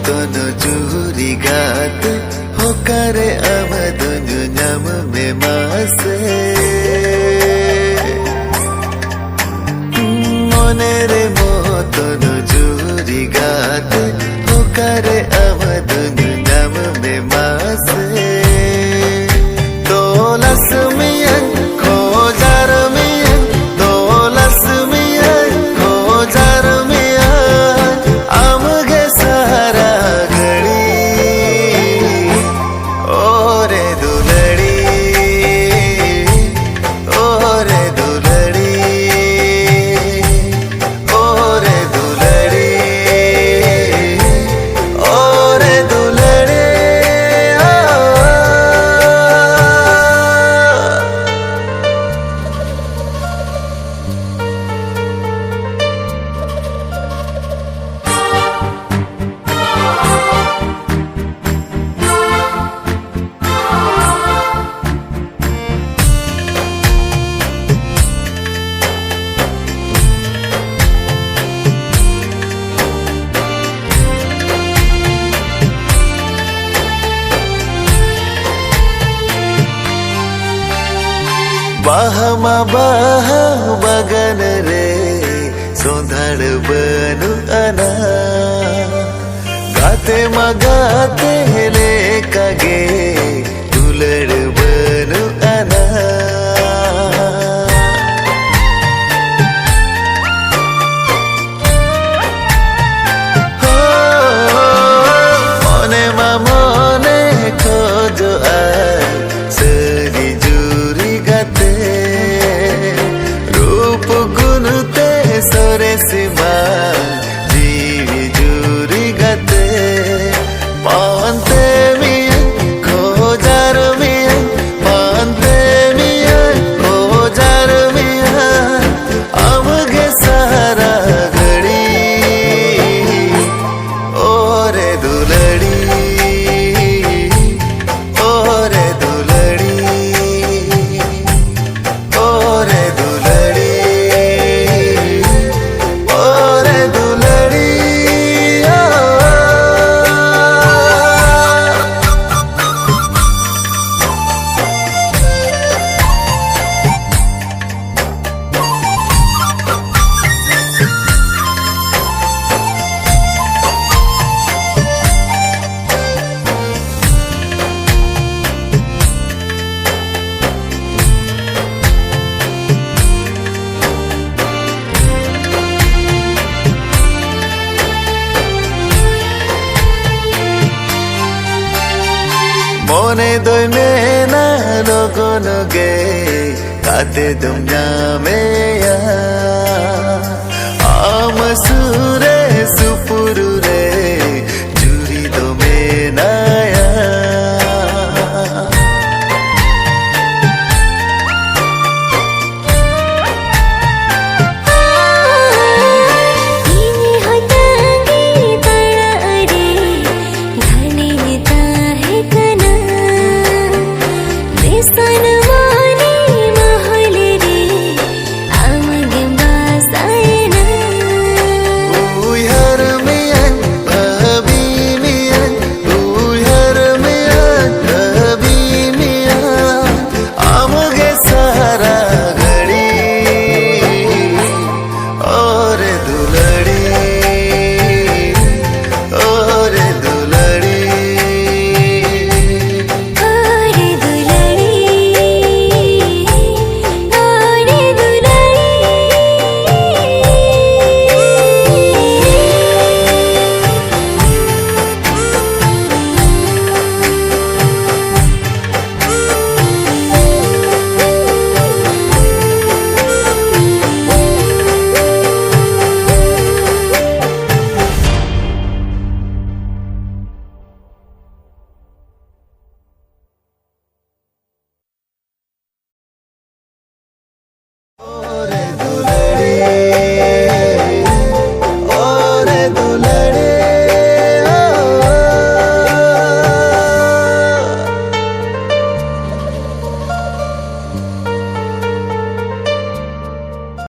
motono juri gate hokare amadunyu nyam me mase monere motono juri gate hokare amadunyu nyam me mase dolas miyan khojar miyan dolas miyan khojar miyan amge sara ghadi ore duladi ore duladi ore duladi ore duladi bahama baha bagan re sondhad banu ana gate magate le kage dulad banu ana mone ma mone khojo ai sari juri gate रूप गुण ते सरे सीमा जीवी jury गते पांते मियन खोजार मियन पांते मियन खोजार मियन अमगे सारा घड़ी ओरे दुलड़ी ओरे दुलड़ी ओरे दुलड़ी ओरे दुलड़ी mone doi mena logono ge kate dumya meya am sure supuru re